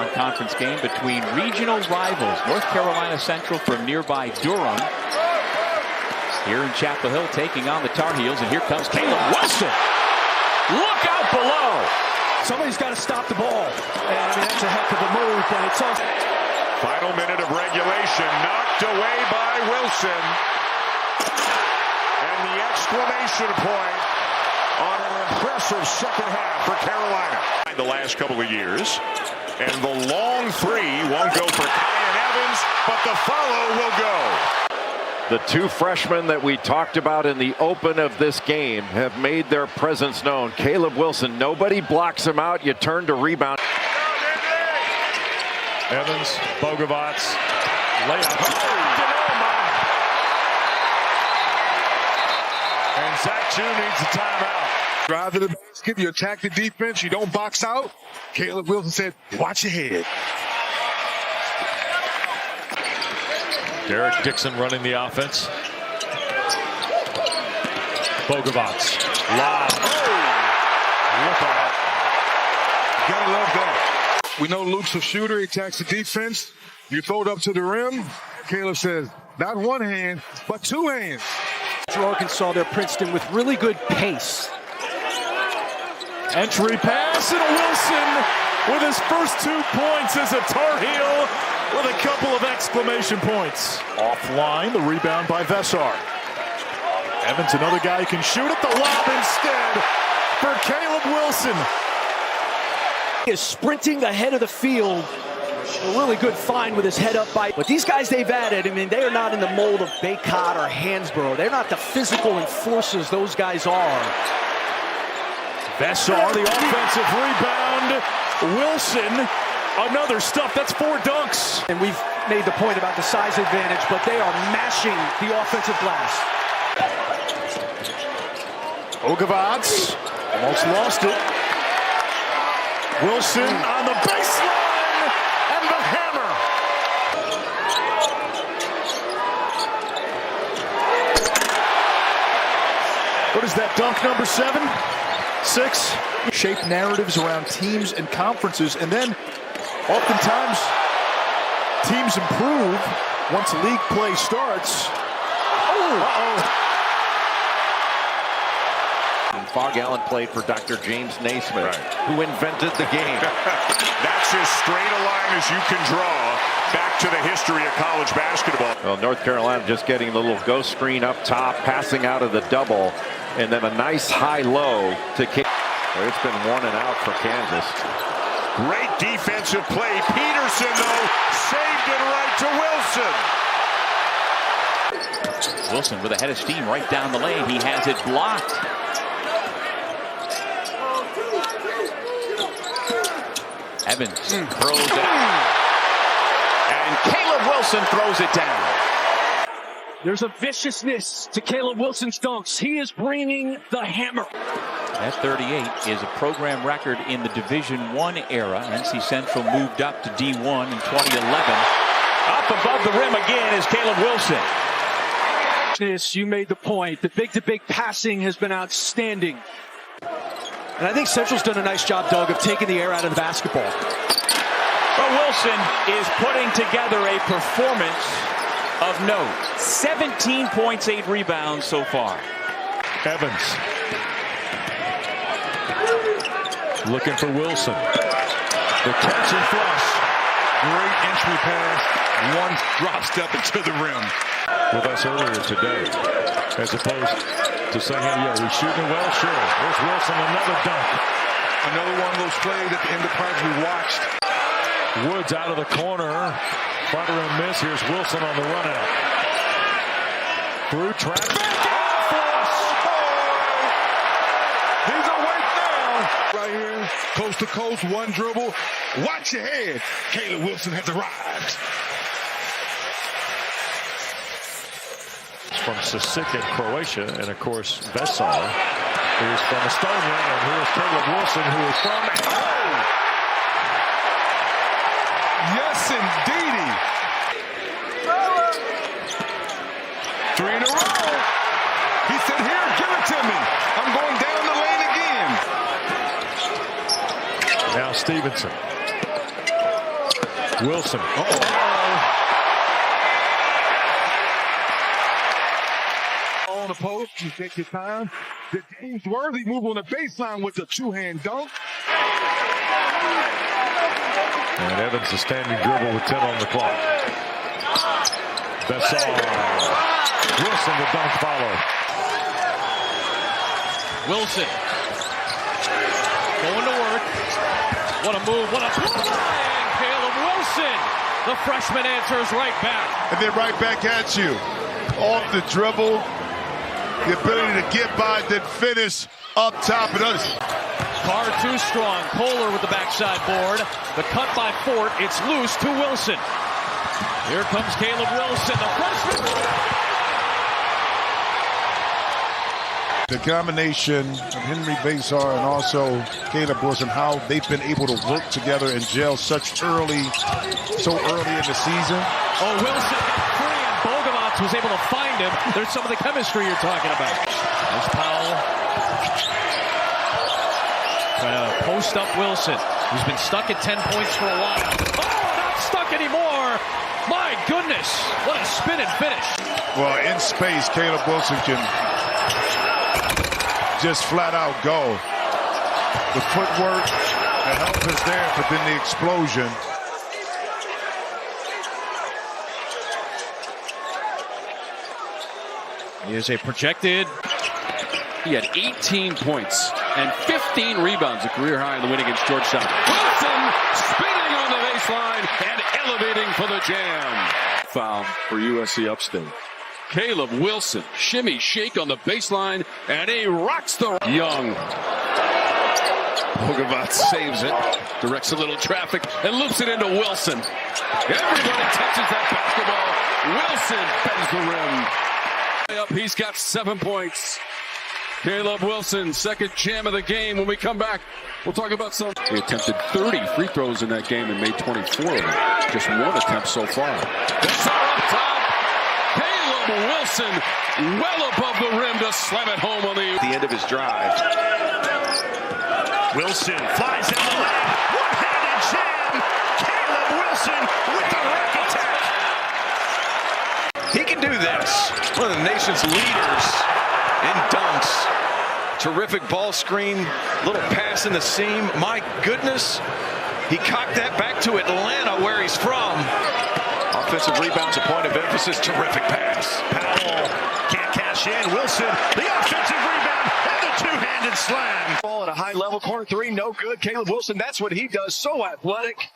Non-conference game between regional rivals. North Carolina Central from nearby Durham. Here in Chapel Hill taking on the Tar Heels. And here comes Caleb Wilson. Look out below. Somebody's got to stop the ball. And that's a heck of a move, but it's off. Final minute of regulation. Knocked away by Wilson. And the exclamation point on an impressive second half for Carolina. The last couple of years. And the long three won't go for Kyan Evans, but the follow will go. The two freshmen that we talked about in the open of this game have made their presence known. Caleb Wilson, nobody blocks him out. You turn to rebound. Evans, Bogavats, layup. And Zach Chu needs a timeout. Drive to the basket, you attack the defense, you don't box out. Caleb Wilson said, watch your head. Derek Dixon running the offense. Bogavats. Lob. Look out. Gotta love that. We know Luke's a shooter, he attacks the defense. You throw it up to the rim. Caleb says, not one hand, but two hands. Arkansas there, Princeton, with really good pace. Entry pass, and Wilson with his first 2 points as a Tar Heel with a couple of exclamation points. Offline, the rebound by Vessar. Evans, another guy who can shoot at the lob instead for Caleb Wilson. He is sprinting ahead of the field. A really good find with his head up by. But these guys they've added, I mean, they are not in the mold of Baycott or Hansborough. They're not the physical enforcers those guys are. Vessar, the offensive rebound. Wilson, another stuff. That's 4 dunks. And we've made the point about the size advantage, but they are mashing the offensive glass. Bogavats almost lost it. Wilson on the baseline and the hammer. What is that dunk, number 7? 6? Shape narratives around teams and conferences, and then oftentimes teams improve once league play starts. Fog Allen played for Dr. James Naismith, who invented the game. That's as straight a line as you can draw back to the history of college basketball. Well, North Carolina just getting the little ghost screen up top, passing out of the double, and then a nice high-low to kick. It's been 1 and out for Kansas. Great defensive play. Peterson, though, saved it right to Wilson. Wilson with a head of steam right down the lane. He has it blocked. Evans throws it out. And Caleb Wilson throws it down. There's a viciousness to Caleb Wilson's dunks. He is bringing the hammer. That 38 is a program record in the Division I era. NC Central moved up to D1 in 2011. Up above the rim again is Caleb Wilson. You made the point. The big-to-big passing has been outstanding. And I think Central's done a nice job, Doug, of taking the air out of the basketball. But Wilson is putting together a performance of note. 17 points, 8 rebounds so far. Evans. Looking for Wilson. The catch and flush. Great entry pass, one drop step into the rim. With us earlier today, as opposed to saying, yeah, we're shooting well, sure. There's Wilson, another dunk. Another one of those plays at the end of practice we watched. Woods out of the corner. Flutter and miss. Here's Wilson on the run out. Through traffic. He's awake now. Right here, coast to coast, one dribble. Watch your head. Caleb Wilson has arrived. From Sisek in Croatia, and of course Vessar, who is from Estonia, and here's Caleb Wilson, who is from. Yes, indeedy. 3 in a row. He said, here, give it to me. I'm going down the lane again. Now Stevenson. Wilson. On the post, you take your time. The James Worthy move on the baseline with the two-hand dunk. And Evans a standing dribble with 10 on the clock. Vessar. Wilson the dunk follow. Wilson going to work. What a move, what a play! And Caleb Wilson, the freshman, answers right back. And then right back at you. Off the dribble. The ability to get by, then finish up top. And others. Carr too strong. Kohler with the backside board. The cut by Fort. It's loose to Wilson. Here comes Caleb Wilson, the freshman. The combination of Henry Vessar and also Caleb Wilson, how they've been able to work together and gel so early in the season. Oh, Wilson got free and Bogomats was able to find him. There's some of the chemistry you're talking about. There's Powell. Trying to post up Wilson, who's been stuck at 10 points for a while. Oh, not stuck anymore. My goodness, what a spin and finish. Well, in space, Caleb Wilson can just flat out go. The footwork, the help is there, but then the explosion. Here's a projected. He had 18 points and 15 rebounds, a career high in the win against Georgetown. Wilson spinning on the baseline and elevating for the jam. Foul for USC Upstate. Caleb Wilson, shimmy shake on the baseline, and he rocks the Young. Bogomats saves it, directs a little traffic, and loops it into Wilson. Everybody touches that basketball. Wilson bends the rim. Up, he's got 7 points. Caleb Wilson, second jam of the game. When we come back, we'll talk about some. He attempted 30 free throws in that game and made 24 of them. Just one attempt so far. Up top. Caleb Wilson well above the rim to slam it home on the end of his drive. Wilson flies down the lane. One-handed jam. Caleb Wilson with the rack attack. He can do this. One of the nation's leaders in dunks. Terrific ball screen. Little pass in the seam. My goodness. He cocked that back to Atlanta, where he's from. Offensive rebounds, a point of emphasis. Terrific pass. Powell can't cash in. Wilson, the offensive rebound and the two-handed slam. Ball at a high level, corner three, no good. Caleb Wilson, that's what he does. So athletic.